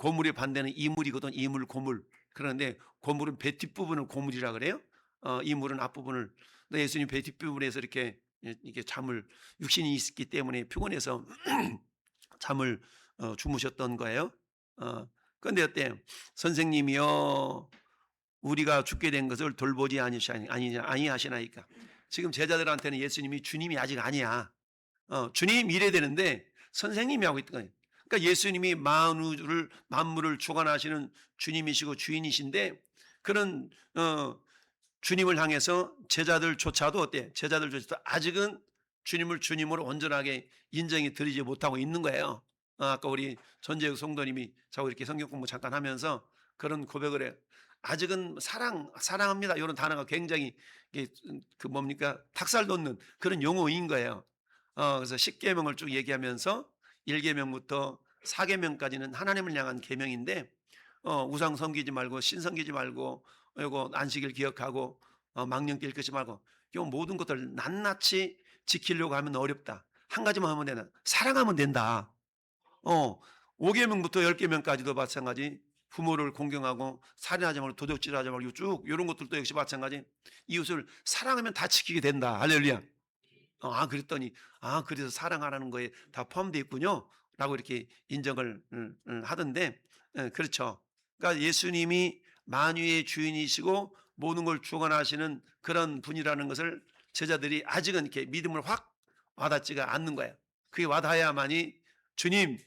고물의 반대는 이물이거든. 이물, 고물. 그런데 고물은 배 뒷부분을 고물이라 그래요. 이물은 앞부분을. 근데 예수님 배 뒷부분에서 이게 잠을, 육신이 있기 때문에 피곤해서 잠을 주무셨던 거예요. 그런데 어때요? 선생님이요, 우리가 죽게 된 것을 돌보지 아니하시나이까. 지금 제자들한테는 예수님이 주님이 아직 아니야. 주님 이래야 되는데 선생님이 하고 있던 거예요. 그러니까 예수님이 만물을 주관하시는 주님이시고 주인이신데, 그런 주님을 향해서 제자들조차도 어때? 제자들조차도 아직은 주님을 주님으로 온전하게 인정이 드리지 못하고 있는 거예요. 아까 우리 전재욱 성도님이 자꾸 이렇게 성경 공부 잠깐 하면서 그런 고백을 해요. 아직은 사랑합니다. 이런 단어가 굉장히 그 뭡니까? 탁살 돋는 그런 용어인 거예요. 그래서 10계명을 쭉 얘기하면서 1계명부터 4계명까지는 하나님을 향한 계명인데, 우상 섬기지 말고 신 섬기지 말고, 요거 안식일 기억하고, 망령길 끊지 말고, 요 모든 것들 낱낱이 지키려고 하면 어렵다. 한 가지만 하면 되나? 사랑하면 된다. 5계명부터 10계명까지도 마찬가지. 부모를 공경하고 살인하지 말고 도둑질하지 말고 쭉 이런 것들도 역시 마찬가지. 이웃을 사랑하면 다 지키게 된다. 할렐루야. 그랬더니 그래서 사랑하라는 거에 다 포함되어 있군요 라고 이렇게 인정을 하던데, 그렇죠. 그러니까 예수님이 만유의 주인이시고 모든 걸 주관하시는 그런 분이라는 것을 제자들이 아직은 이렇게 믿음을 확 와닿지가 않는 거예요. 그게 와닿아야만이 주님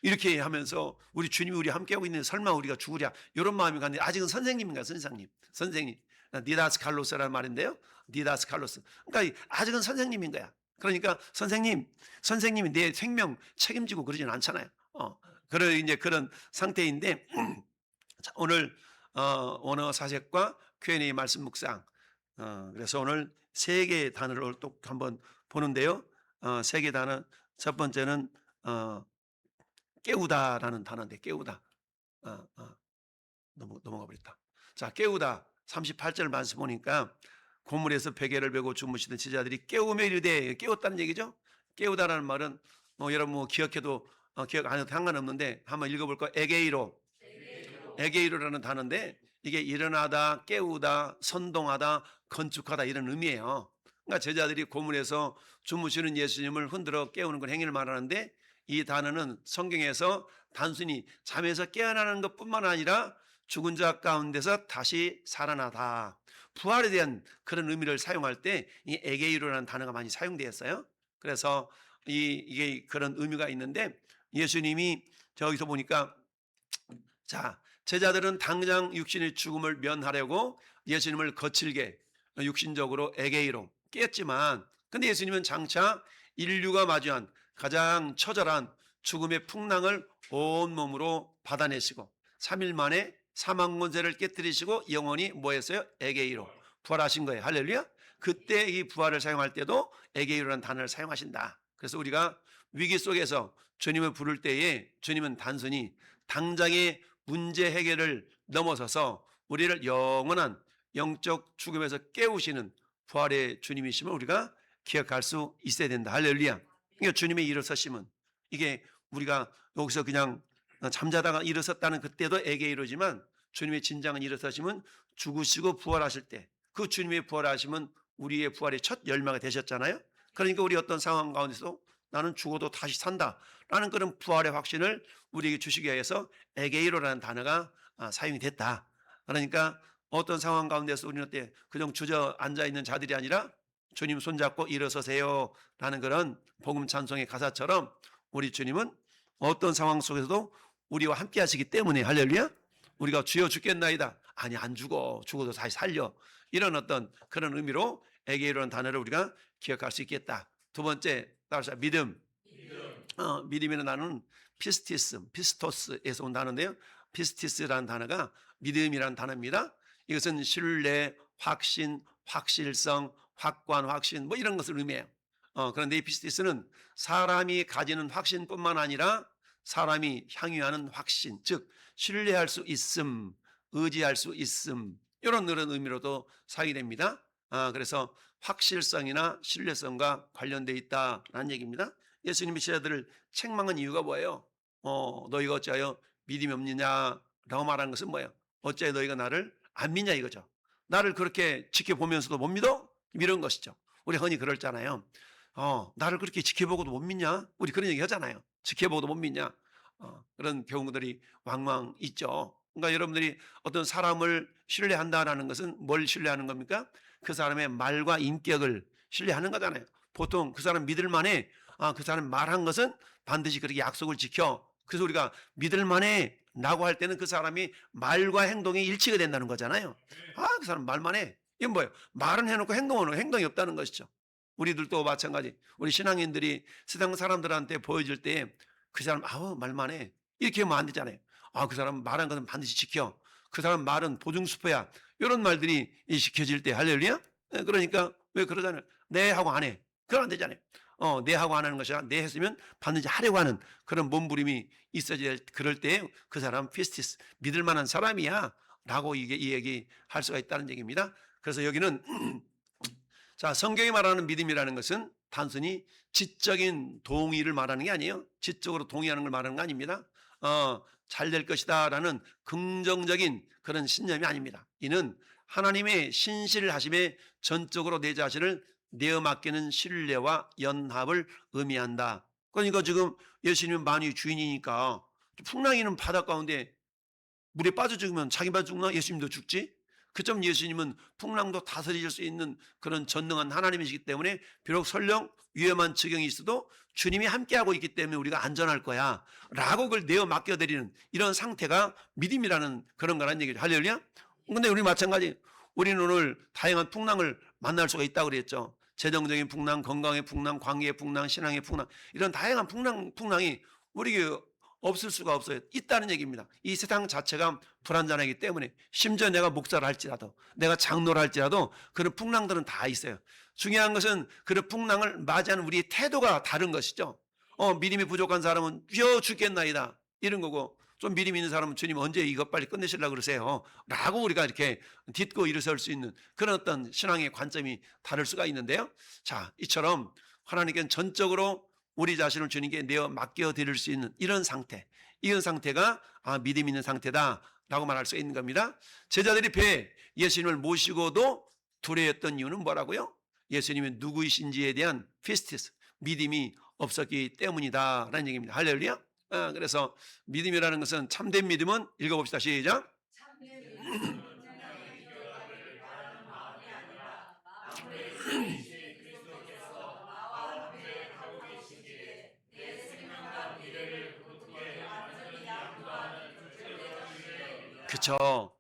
이렇게 하면서 우리 주님이 우리 함께하고 있는데 설마 우리가 죽으랴 이런 마음이 갔는데, 아직은 선생님인가 선생님 니다스 칼로스라는 말인데요. 니다스 칼로스. 그러니까 아직은 선생님인 거야. 그러니까 선생님이 내 생명 책임지고 그러진 않잖아요. 그런 이제 그런 상태인데, 자, 오늘 언어 사색과 Q&A 말씀 묵상. 그래서 오늘 세 개의 단어를 또 한번 보는데요. 세 개 단어. 첫 번째는 깨우다라는 단어인데, 깨우다. 넘어가 버렸다. 자, 깨우다. 38절 말씀 보니까 고물에서 베개를 베고 주무시던 제자들이 깨우며 이르되, 깨웠다는 얘기죠. 깨우다라는 말은 여러분 기억해도 기억 안 해도 상관없는데 한번 읽어볼까요? 에게이로라는 단어인데, 이게 일어나다, 깨우다, 선동하다, 건축하다 이런 의미예요. 그러니까 제자들이 고물에서 주무시는 예수님을 흔들어 깨우는 걸 행위를 말하는데, 이 단어는 성경에서 단순히 잠에서 깨어나는 것뿐만 아니라 죽은 자 가운데서 다시 살아나다, 부활에 대한 그런 의미를 사용할 때 이 에게이로라는 단어가 많이 사용되었어요. 그래서 이게 그런 의미가 있는데, 예수님이 저기서 보니까, 자, 제자들은 당장 육신의 죽음을 면하려고 예수님을 거칠게 육신적으로 에게이로 깼지만, 근데 예수님은 장차 인류가 마주한 가장 처절한 죽음의 풍랑을 온몸으로 받아내시고 3일 만에 사망 권세를 깨뜨리시고 영원히 뭐 했어요? 에게이로 부활하신 거예요. 할렐루야. 그때 이 부활을 사용할 때도 에게이로라는 단어를 사용하신다. 그래서 우리가 위기 속에서 주님을 부를 때에 주님은 단순히 당장의 문제 해결을 넘어서서 우리를 영원한 영적 죽음에서 깨우시는 부활의 주님이심을 우리가 기억할 수 있어야 된다. 할렐루야. 그러니까 주님의 일어서심은, 이게 우리가 여기서 그냥 잠자다가 일어섰다는 그때도 에게이로지만, 주님의 진정한 일어서심은 죽으시고 부활하실 때, 그 주님의 부활하심은 우리의 부활의 첫 열매가 되셨잖아요. 그러니까 우리 어떤 상황 가운데서 나는 죽어도 다시 산다 라는 그런 부활의 확신을 우리에게 주시기 위해서 에게이로라는 단어가 사용이 됐다. 그러니까 어떤 상황 가운데서 우리는 어때 그냥 주저앉아 있는 자들이 아니라 주님 손잡고 일어서세요 라는 그런 복음 찬송의 가사처럼, 우리 주님은 어떤 상황 속에서도 우리와 함께 하시기 때문에, 할렐루야, 우리가 주여 죽겠나이다, 아니 안 죽어도 다시 살려, 이런 어떤 그런 의미로 에게이로라는 단어를 우리가 기억할 수 있겠다. 두 번째, 따라서 믿음. 믿음이라는 단어는 피스토스에서 온 단어인데요. 피스티스라는 단어가 믿음이라는 단어입니다. 이것은 신뢰, 확신, 확실성, 확관, 확신 뭐 이런 것을 의미해요. 그런데 이 피스티스는 사람이 가지는 확신뿐만 아니라 사람이 향유하는 확신, 즉 신뢰할 수 있음, 의지할 수 있음, 이런 의미로도 사용이 됩니다. 그래서 확실성이나 신뢰성과 관련되어 있다라는 얘기입니다. 예수님이 제자들을 책망한 이유가 뭐예요? 너희가 어찌하여 믿음이 없느냐라고 말하는 것은 뭐예요? 어째 너희가 나를 안 믿냐 이거죠. 나를 그렇게 지켜보면서도 못 믿어? 이런 것이죠. 우리 흔히 그럴잖아요. 나를 그렇게 지켜보고도 못 믿냐? 우리 그런 얘기 하잖아요. 지켜보고도 못 믿냐? 그런 경우들이 왕왕 있죠. 그러니까 여러분들이 어떤 사람을 신뢰한다라는 것은 뭘 신뢰하는 겁니까? 그 사람의 말과 인격을 신뢰하는 거잖아요. 보통 그 사람 믿을 만해. 그 사람 말한 것은 반드시 그렇게 약속을 지켜. 그래서 우리가 믿을 만해 라고 할 때는 그 사람이 말과 행동이 일치가 된다는 거잖아요. 그 사람 말만 해. 이건 뭐예요? 말은 해놓고 행동이 없다는 것이죠. 우리들도 마찬가지. 우리 신앙인들이 세상 사람들한테 보여줄 때 그 사람 말만 해. 이렇게 하면 안 되잖아요. 그 사람 말한 것은 반드시 지켜. 그 사람 말은 보증수표야. 이런 말들이 지켜질 때 할렐루야. 그러니까 왜 그러잖아요. 네 하고 안 해. 그건 안 되잖아요. 네 하고 안 하는 것이 아니라 네 했으면 반드시 하려고 하는 그런 몸부림이 있어야 그럴 때 그 사람 피스티스 믿을 만한 사람이야 라고 이 얘기할 수가 있다는 얘기입니다. 그래서 여기는 자, 성경이 말하는 믿음이라는 것은 단순히 지적인 동의를 말하는 게 아니에요. 지적으로 동의하는 걸 말하는 거 아닙니다. 잘 될 것이다 라는 긍정적인 그런 신념이 아닙니다. 이는 하나님의 신실하심에 전적으로 내 자신을 내어 맡기는 신뢰와 연합을 의미한다. 그러니까 지금 예수님은 만유의 주인이니까 풍랑이는 바다 가운데 물에 빠져 죽으면 자기만 죽나? 예수님도 죽지? 그점 예수님은 풍랑도 다스릴 수 있는 그런 전능한 하나님이시기 때문에 비록 설령 위험한 지경이 있어도 주님이 함께하고 있기 때문에 우리가 안전할 거야 라고 그걸 내어 맡겨드리는 이런 상태가 믿음이라는 그런 거란 얘기죠. 할렐루야. 근데 우리 마찬가지 우리는 오늘 다양한 풍랑을 만날 수가 있다고 그랬죠. 재정적인 풍랑, 건강의 풍랑, 관계의 풍랑, 신앙의 풍랑 이런 다양한 풍랑이 우리에게 없을 수가 없어요. 있다는 얘기입니다. 이 세상 자체가 불안전하기 때문에 심지어 내가 목사를 할지라도 내가 장로를 할지라도 그런 풍랑들은 다 있어요. 중요한 것은 그런 풍랑을 맞이하는 우리의 태도가 다른 것이죠. 믿음이 부족한 사람은 죽겠나이다 이런 거고 좀 믿음 있는 사람은 주님 언제 이것 빨리 끝내시려고 그러세요 라고 우리가 이렇게 딛고 일어설 수 있는 그런 어떤 신앙의 관점이 다를 수가 있는데요. 자, 이처럼 하나님께는 전적으로 우리 자신을 주님께 내어 맡겨드릴 수 있는 이런 상태가 믿음 있는 상태다라고 말할 수 있는 겁니다. 제자들이 배에 예수님을 모시고도 두려웠던 이유는 뭐라고요? 예수님이 누구이신지에 대한 피스티스, 믿음이 없었기 때문이다라는 얘기입니다. 할렐루야. 그래서 믿음이라는 것은 참된 믿음은 읽어봅시다. 시작. 그쵸.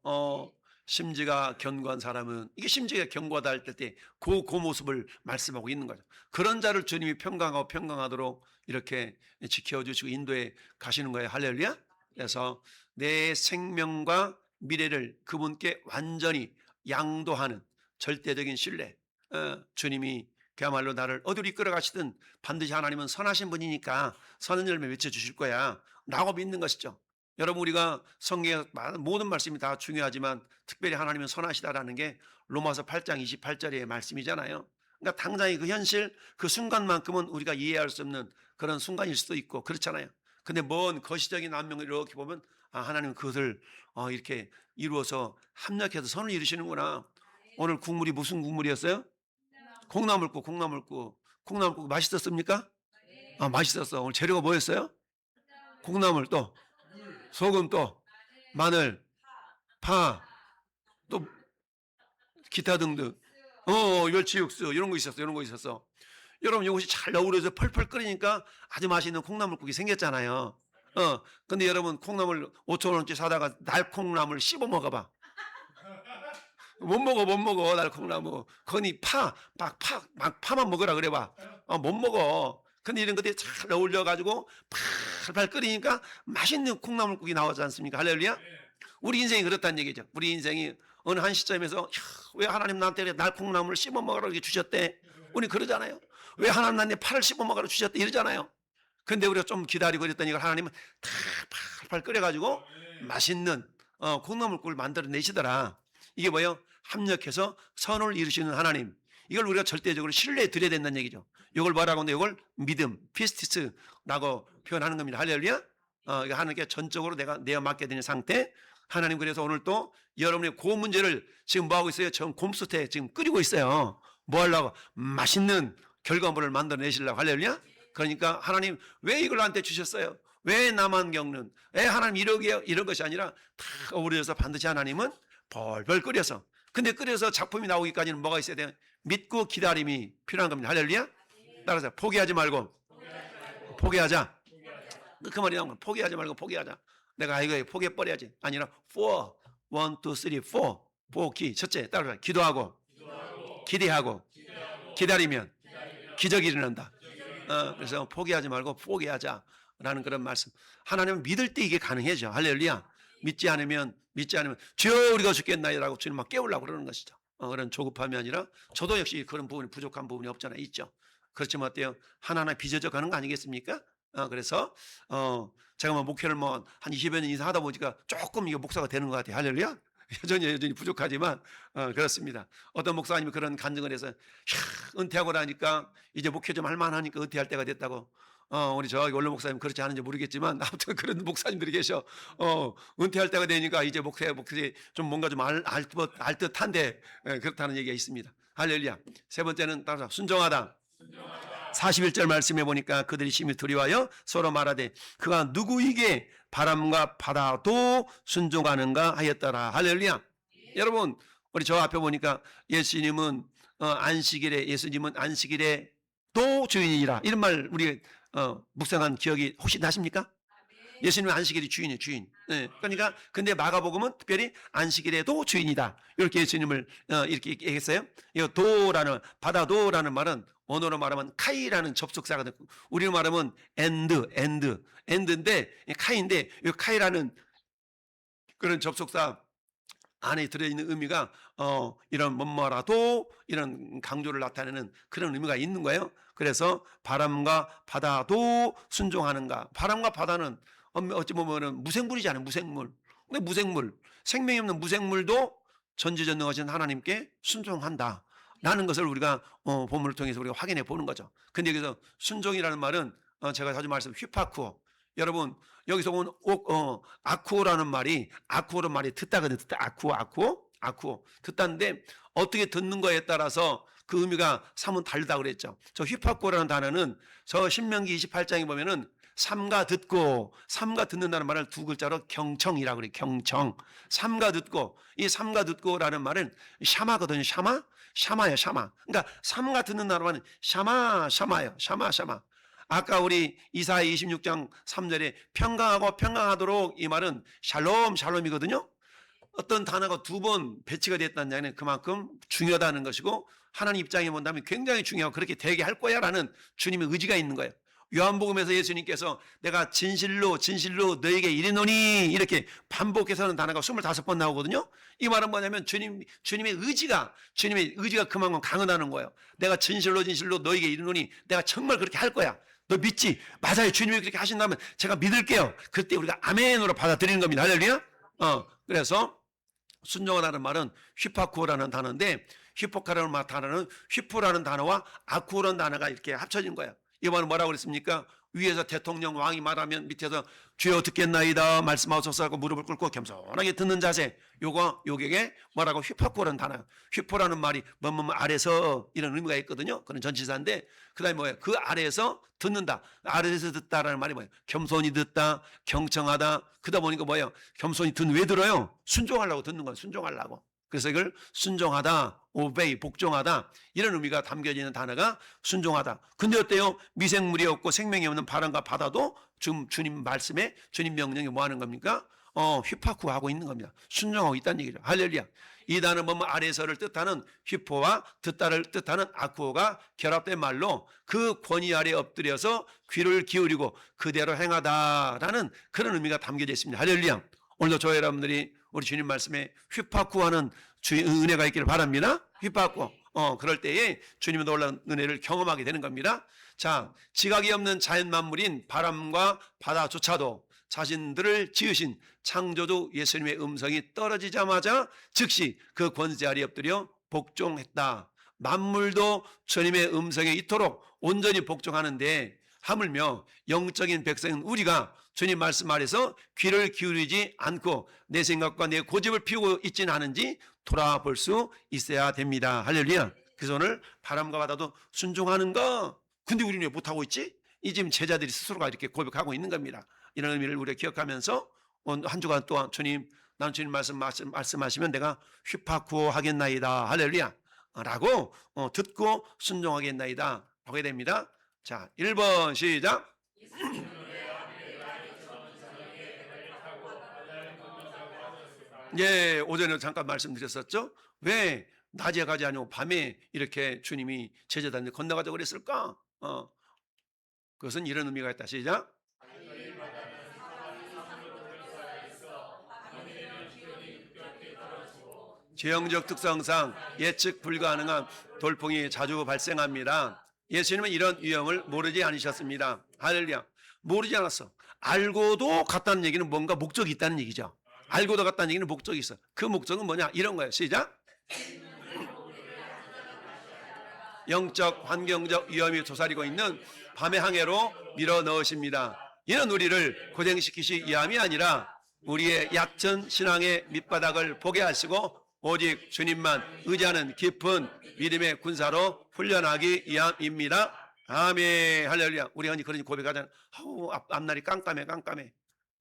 심지가 견고한 사람은 이게 심지가 견고하다 할 때 그 모습을 말씀하고 있는 거죠. 그런 자를 주님이 평강하도록 이렇게 지켜주시고 인도해 가시는 거예요. 할렐루야. 그래서 내 생명과 미래를 그분께 완전히 양도하는 절대적인 신뢰. 주님이 그야말로 나를 어디로 이끌어 가시든 반드시 하나님은 선하신 분이니까 선한 열매 맺혀 주실 거야 라고 믿는 것이죠. 여러분 우리가 성경의 모든 말씀이 다 중요하지만 특별히 하나님은 선하시다라는 게 로마서 8장 28절의 말씀이잖아요. 그러니까 당장의 그 현실 그 순간만큼은 우리가 이해할 수 없는 그런 순간일 수도 있고 그렇잖아요. 근데 먼 거시적인 안면을 이렇게 보면 하나님은 그것을 이렇게 이루어서 합력해서 선을 이루시는구나. 오늘 국물이 무슨 국물이었어요? 콩나물국 맛있었습니까? 맛있었어. 오늘 재료가 뭐였어요? 콩나물 또 소금 또 마늘 파 또 기타 등등 멸치 육수 이런 거 있었어. 여러분 이것이 잘 어우러져 펄펄 끓이니까 아주 맛있는 콩나물국이 생겼잖아요. 근데 여러분 콩나물 5,000원어치 사다가 날콩나물 씹어 먹어봐. 못 먹어 날콩나물. 거기 파만 먹으라 그래봐. 못 먹어. 근데 이런 것들이 잘 어울려가지고 팔팔 끓이니까 맛있는 콩나물국이 나오지 않습니까? 할렐루야. 우리 인생이 그렇다는 얘기죠. 우리 인생이 어느 한 시점에서 왜 하나님 나한테 날콩나물을 씹어 먹으라고 이렇게 주셨대? 우리 그러잖아요. 왜 하나님 나한테 팔을 씹어 먹으라고 주셨대? 이러잖아요. 근데 우리가 좀 기다리고 이랬더니 이걸 하나님은 다 팔팔 끓여가지고 맛있는 콩나물국을 만들어 내시더라. 이게 뭐예요? 합력해서 선을 이루시는 하나님. 이걸 우리가 절대적으로 신뢰해 드려야 된다는 얘기죠. 이걸 뭐라고 하는데 이걸 믿음, 피스티스라고 표현하는 겁니다. 할렐루야. 하나님께 전적으로 내가 맡게 되는 상태. 하나님 그래서 오늘 또 여러분의 그 문제를 지금 뭐 하고 있어요? 지금 곰솥에 지금 끓이고 있어요. 뭐 하려고? 맛있는 결과물을 만들어내시려고. 할렐루야. 그러니까 하나님 왜 이걸 나한테 주셨어요? 왜 나만 겪는? 왜 하나님 이런 것이 아니라 다 어우러져서 반드시 하나님은 벌벌 끓여서. 근데 끓여서 작품이 나오기까지는 뭐가 있어야 돼요? 믿고 기다림이 필요한 겁니다. 할렐루야. 따라서 포기하지 말고 포기하자. 그 말이 나오면 포기하지 말고 포기하자. 내가 이거 포기해버려야지. 아니라 4, 1, 2, 3, 4. 포기. 첫째, 따라서 기도하고 기대하고 기다리면 기적이 일어난다. 그래서 포기하지 말고 포기하자라는 그런 말씀. 하나님은 믿을 때 이게 가능해져. 할렐루야. 믿지 않으면 주여 우리가 죽겠나이라고 주님 막 깨우려고 그러는 것이죠. 그런 조급함이 아니라 저도 역시 그런 부분이 부족한 부분이 없잖아 있죠. 그렇지만 어때요? 하나하나 빚어져 가는 거 아니겠습니까? 그래서 제가 뭐 목회를 뭐 한 20여 년 이상 하다 보니까 조금 이게 목사가 되는 것 같아요. 할렐루야. 여전히 부족하지만 그렇습니다. 어떤 목사님이 그런 간증을 해서 은퇴하고 나니까 이제 목회 좀 할만하니까 은퇴할 때가 됐다고. 우리 저기 원로 목사님 그렇지 않은지 모르겠지만 아무튼 그런 목사님들이 계셔. 은퇴할 때가 되니까 이제 목회 좀 뭔가 좀 알 듯한데 그렇다는 얘기가 있습니다. 할렐루야. 세 번째는 따라서 순종하다. 41절 말씀해 보니까 그들이 심히 두려워하여 서로 말하되 그가 누구에게 바람과 바다도 순종하는가 하였더라. 할렐루야. 여러분 우리 저 앞에 보니까 예수님은 안식일에 또 주인이라 이런 말 우리 묵상한 기억이 혹시 나십니까? 예수님은 안식일이 주인이에요. 주인. 네. 그러니까 근데 마가복음은 특별히 안식일에도 주인이다. 이렇게 예수님을 이렇게 얘기했어요. 이 도라는 바다도라는 말은 언어로 말하면 카이라는 접속사거든요. 우리로 말하면 엔드인데 카이인데 이 카이라는 그런 접속사 안에 들어있는 의미가 이런 뭐라도 이런 강조를 나타내는 그런 의미가 있는 거예요. 그래서 바람과 바다도 순종하는가. 바람과 바다는 어찌 보면은 무생물이잖아요. 무생물. 근데 무생물, 생명이 없는 무생물도 전지전능하신 하나님께 순종한다. 라는 것을 우리가 본문을 통해서 우리가 확인해 보는 거죠. 근데 여기서 순종이라는 말은 제가 자주 말씀 휘파쿠어. 여러분 여기서 온 아쿠오라는 말이 듣다거든요. 아쿠오 듣다인데 어떻게 듣는 거에 따라서 그 의미가 사뭇 다르다 그랬죠. 저 휘파쿠어라는 단어는 저 신명기 28장에 보면은 삼가 듣는다는 말을 두 글자로 경청이라고 그래요. 경청. 삼가 듣고 이 삼가 듣고라는 말은 샤마거든요. 샤마예요. 그러니까 삼가 듣는다는 말은 샤마예요. 샤마. 아까 우리 이사야 26장 3절에 평강하도록 이 말은 샬롬이거든요. 어떤 단어가 두 번 배치가 됐다는 얘기는 그만큼 중요하다는 것이고 하나님 입장에 본다면 굉장히 중요하고 그렇게 되게 할 거야 라는 주님의 의지가 있는 거예요. 요한복음에서 예수님께서 내가 진실로 너에게 이르노니 이렇게 반복해서 하는 단어가 25번 나오거든요. 이 말은 뭐냐면 주님의 의지가 그만큼 강하다는 거예요. 내가 진실로 너에게 이르노니 내가 정말 그렇게 할 거야. 너 믿지? 맞아요. 주님이 그렇게 하신다면 제가 믿을게요. 그때 우리가 아멘으로 받아들이는 겁니다. 할렐루야. 그래서 순종하라는 말은 휘파쿠어라는 단어인데 휘포카라는 단어는 휘포라는 단어와 아쿠어라는 단어가 이렇게 합쳐진 거예요. 이 말은 뭐라고 그랬습니까? 위에서 대통령 왕이 말하면 밑에서 주여 듣겠나이다 말씀하소서 하고 무릎을 꿇고 겸손하게 듣는 자세. 요게 뭐라고 휘파쿠어라는 단어예요. 휘포라는 말이 뭐뭐 아래서 이런 의미가 있거든요. 그런 전치사인데 그다음에 뭐예요? 그 아래에서 듣는다. 아래에서 듣다라는 말이 뭐예요? 겸손히 듣다, 경청하다. 그러다 보니까 뭐예요? 겸손히 왜 들어요? 순종하려고 듣는 거예요. 순종하려고. 그래서 이걸 순종하다, 오베이, 복종하다 이런 의미가 담겨지는 단어가 순종하다. 근데 어때요? 미생물이 없고 생명이 없는 바람과 바다도 지금 주님 말씀에 주님 명령에 뭐 하는 겁니까? 휘파쿠하고 있는 겁니다. 순종하고 있다는 얘기죠. 할렐루야. 이 단어 보면 아래서를 뜻하는 휘포와 듣다를 뜻하는 아쿠어가 결합된 말로 그 권위 아래 엎드려서 귀를 기울이고 그대로 행하다라는 그런 의미가 담겨져 있습니다. 할렐루야. 오늘도 저 여러분들이 우리 주님 말씀에 휘파쿠하는 주의 은혜가 있기를 바랍니다. 휘파쿠. 그럴 때에 주님의 놀라운 은혜를 경험하게 되는 겁니다. 자, 지각이 없는 자연 만물인 바람과 바다조차도 자신들을 지으신 창조주 예수님의 음성이 떨어지자마자 즉시 그 권세 아래 엎드려 복종했다. 만물도 주님의 음성에 이토록 온전히 복종하는데 하물며 영적인 백성인 우리가 주님 말씀 아래서 귀를 기울이지 않고 내 생각과 내 고집을 피우고 있지는 않은지 돌아볼 수 있어야 됩니다. 할렐루야. 그래서 오늘 바람과 바다도 순종하는 거, 근데 우리는 왜 못하고 있지? 이 지금 제자들이 스스로가 이렇게 고백하고 있는 겁니다. 이런 의미를 우리가 기억하면서 한 주간 동안 주님, 나는 주님 말씀하시면 내가 휘파구하겠나이다. 할렐루야. 라고 듣고 순종하겠나이다. 하게 됩니다. 자, 1번 시작. 예, 오전에 잠깐 말씀드렸었죠. 왜 낮에 가지 아니고 밤에 이렇게 주님이 제자들한테 건너가자고 그랬을까? 그것은 이런 의미가 있다. 시작. 지형적 특성상 예측 불가능한 돌풍이 자주 발생합니다. 예수님은 이런 위험을 모르지 않으셨습니다. 할렐루야. 모르지 않았어. 알고도 갔다는 얘기는 뭔가 목적이 있다는 얘기죠. 알고도 갔다는 얘기는 목적이 있어. 그 목적은 뭐냐? 이런 거예요. 시작. 영적, 환경적 위험이 도사리고 있는 밤의 항해로 밀어 넣으십니다. 이는 우리를 고생시키시 위함이 아니라 우리의 약천 신앙의 밑바닥을 보게 하시고 오직 주님만 의지하는 깊은 믿음의 군사로 훈련하기 위함입니다. 아멘. 할렐루야. 우리가 그런 고백하잖아요. 앞날이 깜깜해.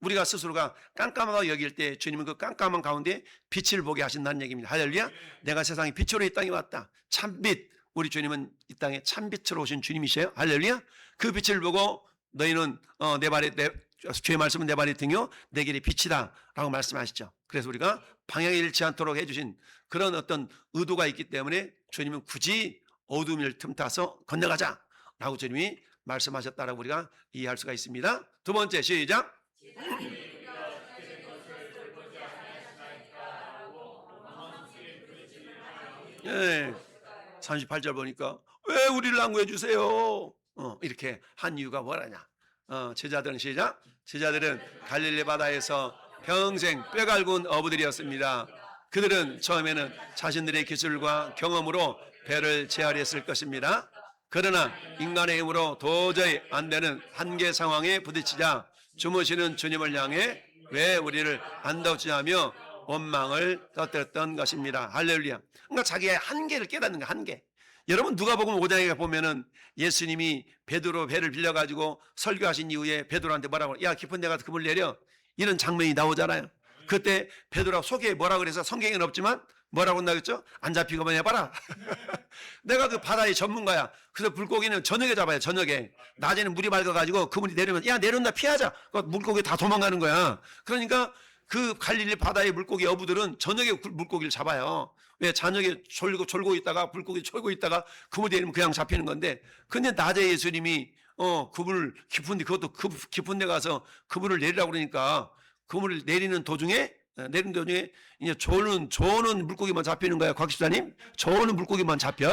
우리가 스스로가 깜깜하다고 여길 때 주님은 그 깜깜한 가운데 빛을 보게 하신다는 얘기입니다. 할렐루야. 내가 세상의 빛으로 이 땅에 왔다. 참빛. 우리 주님은 이 땅에 참빛으로 오신 주님이세요. 할렐루야. 그 빛을 보고 너희는 주의 말씀은 내 발이 등이요 내 길이 빛이다 라고 말씀하시죠. 그래서 우리가 방향을 잃지 않도록 해주신 그런 어떤 의도가 있기 때문에 주님은 굳이 어둠을 틈타서 건너가자 라고 주님이 말씀하셨다라고 우리가 이해할 수가 있습니다. 두 번째 시작. 예, 38절 보니까 왜 우리를 안구해 주세요? 이렇게 한 이유가 뭐라냐? 제자들은 시작. 제자들은 갈릴리 바다에서 평생 뼈갈군 어부들이었습니다. 그들은 처음에는 자신들의 기술과 경험으로 배를 제어했을 것입니다. 그러나 인간의 힘으로 도저히 안 되는 한계 상황에 부딪히자 주무시는 주님을 향해 왜 우리를 안다우치냐며 원망을 터뜨렸던 것입니다. 할렐루야. 그러니까 자기의 한계를 깨닫는 거야. 한계. 여러분 누가복음 5장에 보면은 예수님이 베드로 배를 빌려가지고 설교하신 이후에 베드로한테 뭐라고 야 깊은 데 가서 그물 내려 이런 장면이 나오잖아요. 그때 베드로가 속에 뭐라 그래서 성경에는 없지만 뭐라고 나겠죠? 안 잡히고만 해봐라. 내가 그 바다의 전문가야. 그래서 물고기는 저녁에 잡아요. 저녁에. 낮에는 물이 맑아가지고 그물이 내리면 야 내려온다 피하자. 물고기 다 도망가는 거야. 그러니까 그 갈릴리 바다의 물고기 어부들은 저녁에 물고기를 잡아요. 왜? 저녁에 졸고 있다가 물고기 졸고 있다가 그물 내리면 그냥 잡히는 건데 근데 낮에 예수님이 그물 깊은데 그것도 깊은 데 가서 그물을 내리라고 그러니까 그물을 내리는 도중에 이제 조는 물고기만 잡히는 거야. 곽 집사님 조는 물고기만 잡혀.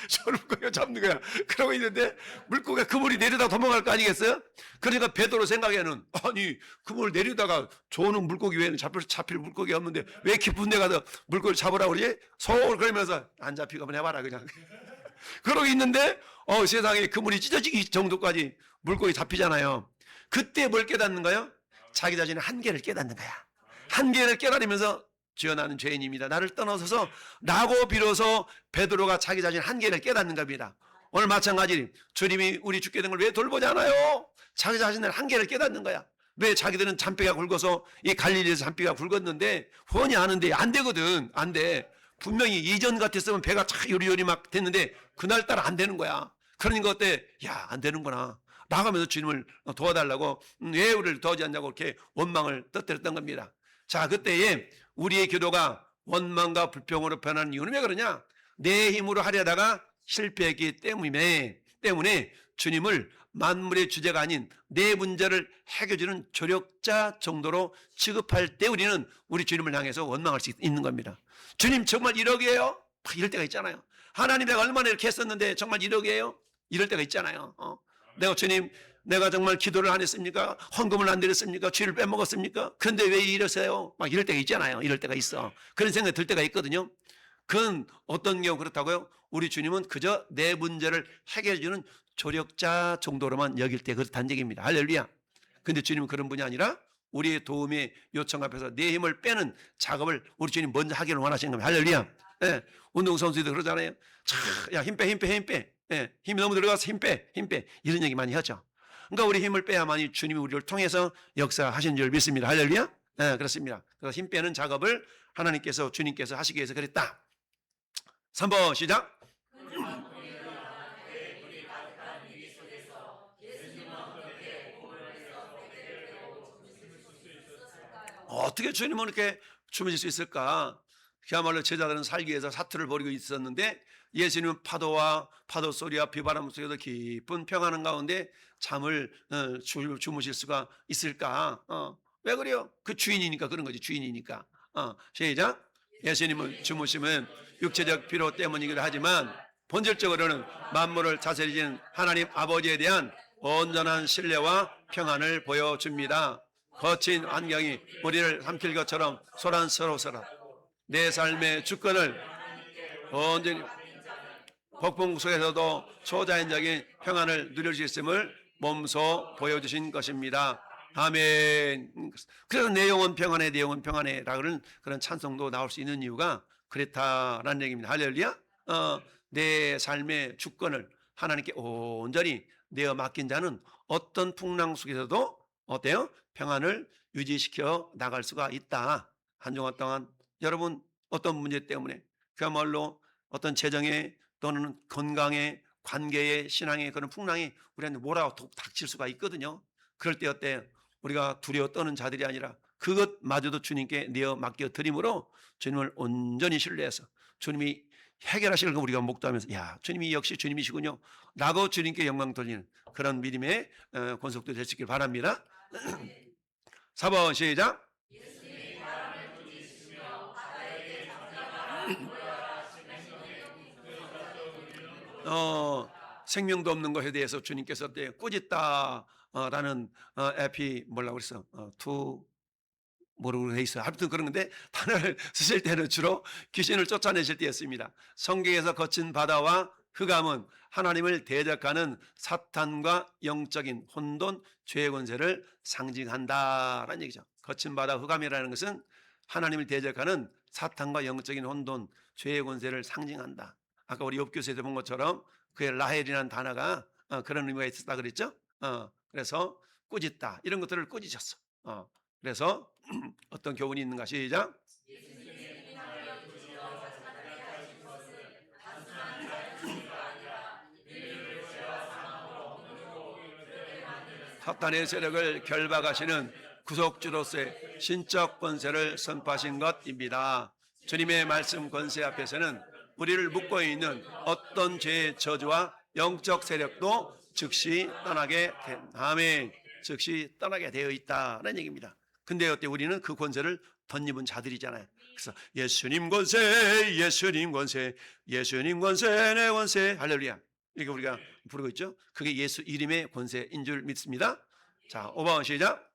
조는 물고기가 잡는 거야. 그러고 있는데 물고기가 그물이 내리다 도망갈 거 아니겠어요? 그러니까 베드로 생각에는 아니 그물 내리다가 조는 물고기 외에는 잡힐 물고기가 없는데 왜 깊은 데 가서 물고기를 잡으라고 그러지? 서울 그러면서 안 잡히고 해봐라 그냥. 그러고 있는데 세상에 그물이 찢어지기 정도까지 물고기 잡히잖아요. 그때 뭘 깨닫는 거예요? 자기 자신의 한계를 깨닫는 거야. 한계를 깨달으면서 주여 나는 죄인입니다. 나를 떠나서서 라고 비로소 베드로가 자기 자신의 한계를 깨닫는 겁니다. 오늘 마찬가지 주님이 우리 죽게 된 걸 왜 돌보지 않아요? 자기 자신의 한계를 깨닫는 거야. 왜 자기들은 잔뼈가 굵어서 이 갈릴리에서 잔뼈가 굵었는데 훤히 아는데 안 되거든. 안 돼. 분명히 이전 같았으면 배가 착 요리요리 막 됐는데 그날따라 안 되는 거야. 그러니까 어때? 야, 안 되는구나. 나가면서 주님을 도와달라고 왜 우리를 도와주지 않냐고 이렇게 원망을 터뜨렸던 겁니다. 자, 그때에 우리의 기도가 원망과 불평으로 변하는 이유는 왜 그러냐? 내 힘으로 하려다가 실패했기 때문에 주님을 만물의 주제가 아닌 내 문제를 해결해주는 조력자 정도로 취급할 때 우리는 우리 주님을 향해서 원망할 수 있는 겁니다. 주님 정말 1억이에요? 이럴 때가 있잖아요. 하나님 내가 얼마나 이렇게 했었는데 정말 1억이에요? 이럴 때가 있잖아요. 내가 주님 내가 정말 기도를 안 했습니까? 헌금을 안 드렸습니까? 쥐를 빼먹었습니까? 그런데 왜 이러세요? 막 이럴 때가 있잖아요. 이럴 때가 있어. 그런 생각이 들 때가 있거든요. 그건 어떤 경우 그렇다고요? 우리 주님은 그저 내 문제를 해결해 주는 조력자 정도로만 여길 때 그렇다는 얘기입니다. 할렐루야. 근데 주님은 그런 분이 아니라 우리의 도움의 요청 앞에서 내 힘을 빼는 작업을 우리 주님 먼저 하기를 원하시는 겁니다. 할렐루야. 예, 운동선수들 그러잖아요. 자, 야, 힘 빼, 힘 빼, 힘 빼. 예, 힘이 너무 들어가서 힘 빼, 힘 빼. 이런 얘기 많이 하죠. 그러니까 우리 힘을 빼야만이 주님이 우리를 통해서 역사하신 줄 믿습니다. 할렐루야. 예, 그렇습니다. 그래서 힘 빼는 작업을 하나님께서 주님께서 하시기 위해서 그랬다. 3번 시작. 어떻게 주님은 이렇게 주무실 수 있을까? 그야말로 제자들은 살기 위해서 사투를 벌이고 있었는데 예수님은 파도와 파도 소리와 비바람 속에도 깊은 평안한 가운데 잠을 주무실 수가 있을까? 왜 그래요? 그 주인이니까 그런 거지. 주인이니까. 시작. 예수님은 주무심은 육체적 피로 때문이기도 하지만 본질적으로는 만물을 다스리신 하나님 아버지에 대한 온전한 신뢰와 평안을 보여줍니다. 거친 환경이 우리를 삼킬 것처럼 소란스러워서라 내 삶의 주권을 온전히 폭풍 속에서도 초자연적인 평안을 누릴 수 있음을 몸소 보여주신 것입니다. 아멘. 그래서 내 영혼 평안해, 내 영혼 평안해 라는 그런 찬송도 나올 수 있는 이유가 그렇다라는 얘기입니다. 할렐루야. 내 삶의 주권을 하나님께 온전히 내어 맡긴 자는 어떤 풍랑 속에서도 어때요? 평안을 유지시켜 나갈 수가 있다. 한 주간 동안 여러분 어떤 문제 때문에 그야말로 어떤 재정에 또는 건강에 관계에 신앙에 그런 풍랑이 우리한테 몰아오고 닥칠 수가 있거든요. 그럴 때 어때? 우리가 두려워 떠는 자들이 아니라 그것마저도 주님께 내어 맡겨 드림으로 주님을 온전히 신뢰해서 주님이 해결하실 거 우리가 목도하면서 야 주님이 역시 주님이시군요 라고 주님께 영광 돌리는 그런 믿음의 권속도 되시길 바랍니다. 4번 시작. 생명도 없는 것에 대해서 주님께서 꾸짖다라는 에피 뭐라고 그랬어? 투 뭐라고 돼 있어요. 아무튼 그런 건데 단어를 쓰실 때는 주로 귀신을 쫓아내실 때였습니다. 성경에서 거친 바다와 흑암은 하나님을 대적하는 사탄과 영적인 혼돈, 죄의 권세를 상징한다라는 얘기죠. 거친 바다 흑암이라는 것은 하나님을 대적하는 사탄과 영적인 혼돈, 죄의 권세를 상징한다. 아까 우리 욥기서에서 본 것처럼 그의 라헬이라는 단어가 그런 의미가 있었다 그랬죠. 그래서 꾸짖다 이런 것들을 꾸짖었어. 그래서 어떤 교훈이 있는가 시작. 사탄의 세력을 결박하시는 구속주로서의 신적 권세를 선포하신 것입니다. 주님의 말씀 권세 앞에서는 우리를 묶고 있는 어떤 죄의 저주와 영적 세력도 즉시 떠나게 아멘. 즉시 떠나게 되어 있다는 얘기입니다. 근데 어때 우리는 그 권세를 덧입은 자들이잖아요. 그래서 예수님 권세, 예수님 권세, 예수님 권세, 내 권세, 할렐루야. 이게 우리가 부르고 있죠. 그게 예수 이름의 권세인 줄 믿습니다. 자, 5번 시작.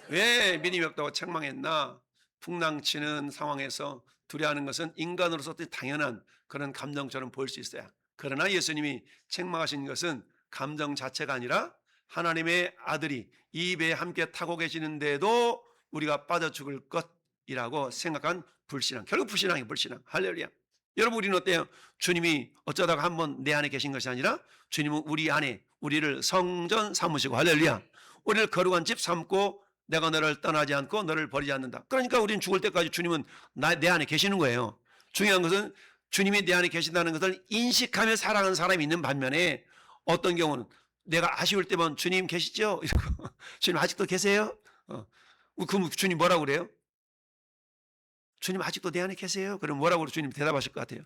왜 믿음이 없다고 책망했나? 풍랑치는 상황에서 두려워하는 것은 인간으로서 당연한 그런 감정처럼 보일 수 있어요. 그러나 예수님이 책망하신 것은 감정 자체가 아니라 하나님의 아들이 이 배에 함께 타고 계시는데도 우리가 빠져 죽을 것이라고 생각한 불신앙. 결국 불신앙이에요. 불신앙. 할렐루야. 여러분 우리는 어때요? 주님이 어쩌다가 한번 내 안에 계신 것이 아니라 주님은 우리 안에 우리를 성전 삼으시고 할렐루야. 우리를 거룩한 집 삼고 내가 너를 떠나지 않고 너를 버리지 않는다. 그러니까 우리는 죽을 때까지 주님은 내 안에 계시는 거예요. 중요한 것은 주님이 내 안에 계신다는 것을 인식하며 살아가는 사람이 있는 반면에 어떤 경우는 내가 아쉬울 때만 주님 계시죠? 이러고 주님 아직도 계세요? 그럼 주님 뭐라고 그래요? 주님 아직도 내 안에 계세요? 그럼 뭐라고 주님 대답하실 것 같아요?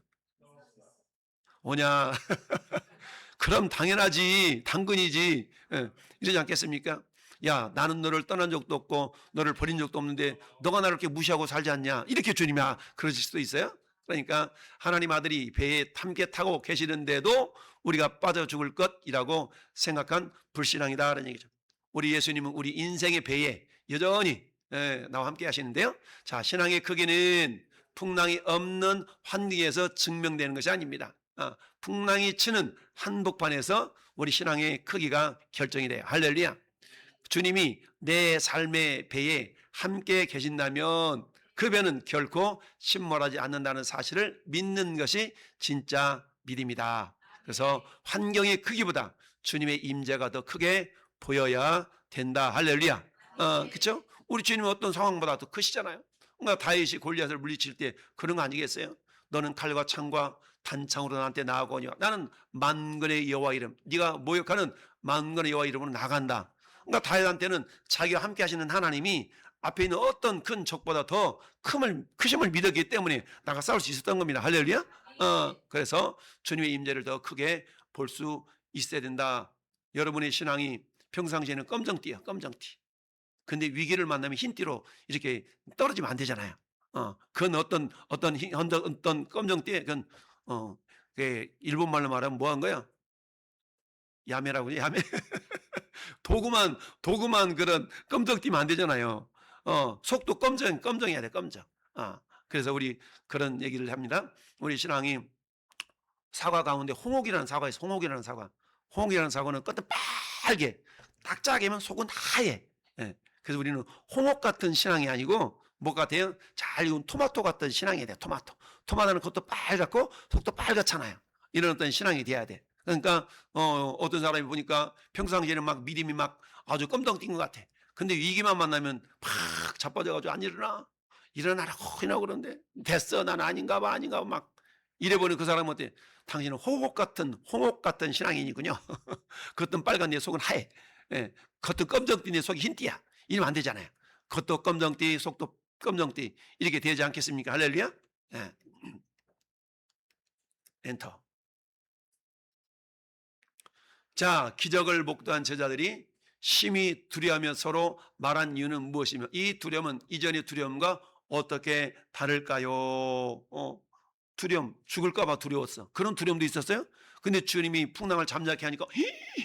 오냐? 그럼 당연하지, 당근이지. 이러지 않겠습니까? 야, 나는 너를 떠난 적도 없고 너를 버린 적도 없는데 너가 나를 이렇게 무시하고 살지 않냐? 이렇게 주님이 그러실 수도 있어요. 그러니까 하나님 아들이 배에 함께 타고 계시는데도 우리가 빠져 죽을 것이라고 생각한 불신앙이다라는 얘기죠. 우리 예수님은 우리 인생의 배에 여전히 나와 함께 하시는데요. 자, 신앙의 크기는 풍랑이 없는 환경에서 증명되는 것이 아닙니다. 풍랑이 치는 한복판에서 우리 신앙의 크기가 결정이 돼요. 할렐루야. 주님이 내 삶의 배에 함께 계신다면 그 배는 결코 침몰하지 않는다는 사실을 믿는 것이 진짜 믿음이다. 그래서 환경의 크기보다 주님의 임재가 더 크게 보여야 된다. 할렐루야. 그렇죠? 우리 주님은 어떤 상황보다 더 크시잖아요. 그러니까 다윗이 골리앗을 물리칠 때 그런 거 아니겠어요? 너는 칼과 창과 단창으로 나한테 나아오거니와 나는 만군의 여호와 이름, 네가 모욕하는 만군의 여호와 이름으로 나간다. 그러니까 다윗한테는 자기가 함께 하시는 하나님이 앞에 있는 어떤 큰 적보다 더 크심을 믿었기 때문에 나가 싸울 수 있었던 겁니다. 할렐루야. 그래서 주님의 임재를 더 크게 볼 수 있어야 된다. 여러분의 신앙이 평상시에는 검정띠야, 검정띠. 근데 위기를 만나면 흰띠로 이렇게 떨어지면 안 되잖아요. 그건 어떤 검정띠에 그건 일본 말로 말하면 뭐 한 거야? 야매라고, 야매. 도구만 그런 검정띠면 안 되잖아요. 속도 검정해야 돼, 검정. 그래서 우리 그런 얘기를 합니다. 우리 신앙이 사과 가운데 홍옥이라는 사과에 홍옥이라는 사과. 홍옥이라는 사과는 겉은 빨개. 딱 짜게면 속은 하얘. 예. 그래서 우리는 홍옥 같은 신앙이 아니고 뭐 같아요? 잘 익은 토마토 같은 신앙이 돼. 토마토는 겉도 빨갛고 속도 빨갛잖아요. 이런 어떤 신앙이 돼야 돼. 그러니까 어떤 사람이 보니까 평상시에는 막 믿음이 막 아주 껌덩 뛴 것 같아. 근데 위기만 만나면 팍 자빠져가지고 안 일어나라고 그러는데 됐어, 난 아닌가 봐 막 이래버리는 그 사람은 어때? 당신은 홍옥 같은 신앙인이군요. 겉은 빨간 데 속은 하얘. 예, 겉은 검정띠 내 속이 흰띠야. 이러면 안 되잖아요. 겉도 검정띠 속도 검정띠 이렇게 되지 않겠습니까? 할렐루야. 예. 엔터. 자, 기적을 목도한 제자들이 심히 두려워하며 서로 말한 이유는 무엇이며 이 두려움은 이전의 두려움과 어떻게 다를까요? 두려움, 죽을까 봐 두려웠어. 그런 두려움도 있었어요. 근데 주님이 풍랑을 잠잠케 하니까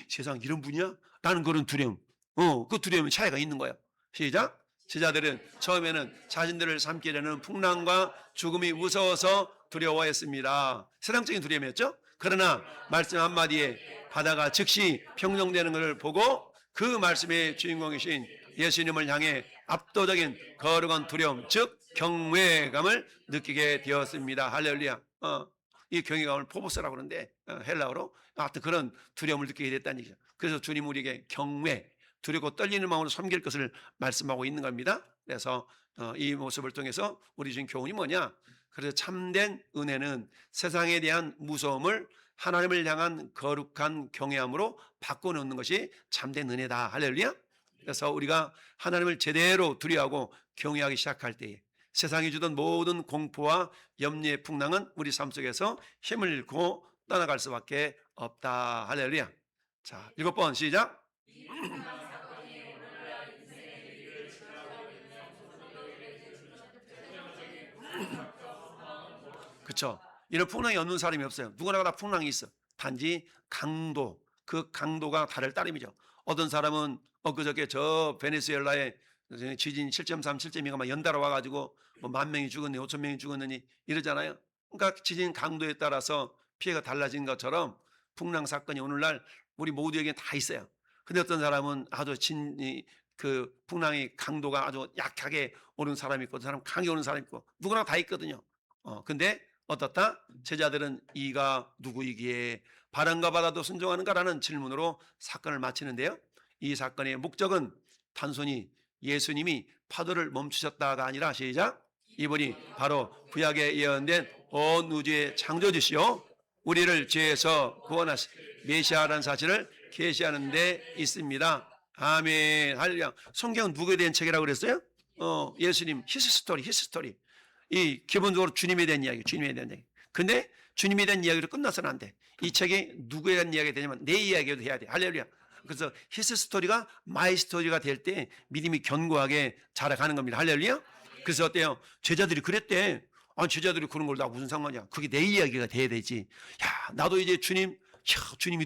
세상 이런 분이야? 라는 그런 두려움. 그 두려움의 차이가 있는 거예요. 시작. 제자들은 처음에는 자신들을 삼키려 하는 풍랑과 죽음이 무서워서 두려워했습니다. 세상적인 두려움이었죠. 그러나 말씀 한마디에 바다가 즉시 평정되는 것을 보고 그 말씀의 주인공이신 예수님을 향해 압도적인 거룩한 두려움, 즉 경외감을 느끼게 되었습니다. 할렐루야. 이 경외감을 포보스라고 그러는데 헬라어로 하여튼 그런 두려움을 느끼게 됐다는 얘기죠. 그래서 주님 우리에게 경외, 두렵고 떨리는 마음으로 섬길 것을 말씀하고 있는 겁니다. 그래서 이 모습을 통해서 우리 주신 교훈이 뭐냐? 그래서 참된 은혜는 세상에 대한 무서움을 하나님을 향한 거룩한 경외함으로 바꿔놓는 것이 참된 은혜다. 할렐루야. 그래서 우리가 하나님을 제대로 두려워하고 경외하기 시작할 때에 세상이 주던 모든 공포와 염려의 풍랑은 우리 삶 속에서 힘을 잃고 떠나갈 수밖에 없다. 할렐루야. 자, 7번 시작. 그렇죠. 이런 풍랑이 없는 사람이 없어요. 누구나 다 풍랑이 있어. 단지 그 강도가 다를 따름이죠. 어떤 사람은 엊그저께 저 베네수엘라에 지진 7.3, 7.2가 막 연달아 와가지고 뭐 10,000명이 죽었니, 5,000명이 죽었느니 이러잖아요. 그러니까 지진 강도에 따라서 피해가 달라진 것처럼 풍랑 사건이 오늘날 우리 모두에게 다 있어요. 근데 어떤 사람은 아주 그 풍랑의 강도가 아주 약하게 오는 사람이 있고, 어떤 사람은 강하게 오는 사람이 있고, 누구나 다 있거든요. 근데 어떻다? 제자들은 이가 누구이기에 바람과 바다도 순종하는가라는 질문으로 사건을 마치는데요. 이 사건의 목적은 단순히 예수님이 파도를 멈추셨다가 아니라 시작. 이분이 바로 구약에 예언된 온 우주의 창조주시요 우리를 죄에서 구원하신 메시아라는 사실을 계시하는 데 있습니다. 아멘. 할렐루야. 성경은 누구에 대한 책이라고 그랬어요? 예수님 히스토리. 이 기본적으로 주님에 대한 이야기. 근데 주님에 대한 이야기로 끝나서는 안 돼. 이 책이 누구에 대한 이야기가 되냐면 내 이야기도 해야 돼. 할렐루야. 그래서 히스 스토리가 마이 스토리가 될 때 믿음이 견고하게 자라가는 겁니다. 할렐루야. 그래서 어때요? 제자들이 그랬대. 제자들이 그런 걸 나 무슨 상관이야. 그게 내 이야기가 돼야 되지. 야, 나도 이제 주님이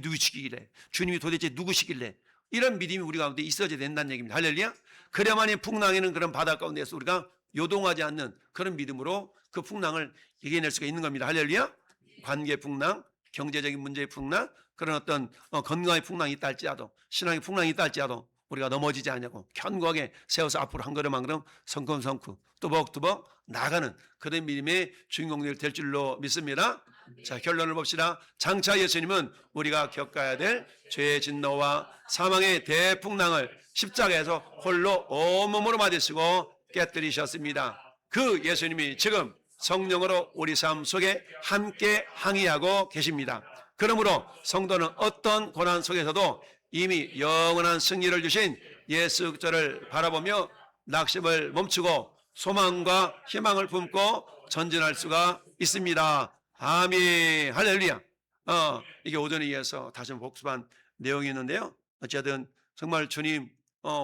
누구시길래, 주님이 도대체 누구시길래, 이런 믿음이 우리 가운데 있어야 된다는 얘기입니다. 할렐루야. 그래야만이 풍랑에는 그런 바다 가운데서 우리가 요동하지 않는 그런 믿음으로 그 풍랑을 이겨낼 수가 있는 겁니다. 할렐루야. 관계 풍랑, 경제적인 문제의 풍랑, 그런 어떤 건강의 풍랑이 있다 할지라도, 신앙의 풍랑이 있다 할지라도 우리가 넘어지지 않냐고 견고하게 세워서 앞으로 한 걸음 한 걸음 성큼성큼 뚜벅뚜벅 나가는 그런 믿음의 주인공들이 될 줄로 믿습니다. 자, 결론을 봅시다. 장차 예수님은 우리가 겪어야 될 죄의 진노와 사망의 대풍랑을 십자가에서 홀로 온몸으로 맞으시고 깨뜨리셨습니다. 그 예수님이 지금 성령으로 우리 삶 속에 함께 항의하고 계십니다. 그러므로 성도는 어떤 고난 속에서도 이미 영원한 승리를 주신 예수 그리스도를 바라보며 낙심을 멈추고 소망과 희망을 품고 전진할 수가 있습니다. 아멘. 할렐루야. 이게 오전에 이어서 다시 한번 복습한 내용이 있는데요. 어쨌든 정말 주님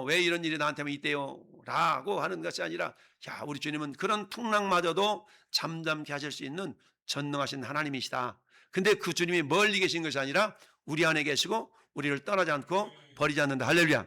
왜 이런 일이 나한테만 있대요? 라고 하는 것이 아니라 야, 우리 주님은 그런 풍랑마저도 잠잠케 하실 수 있는 전능하신 하나님이시다. 근데 그 주님이 멀리 계신 것이 아니라 우리 안에 계시고 우리를 떠나지 않고 버리지 않는다. 할렐루야.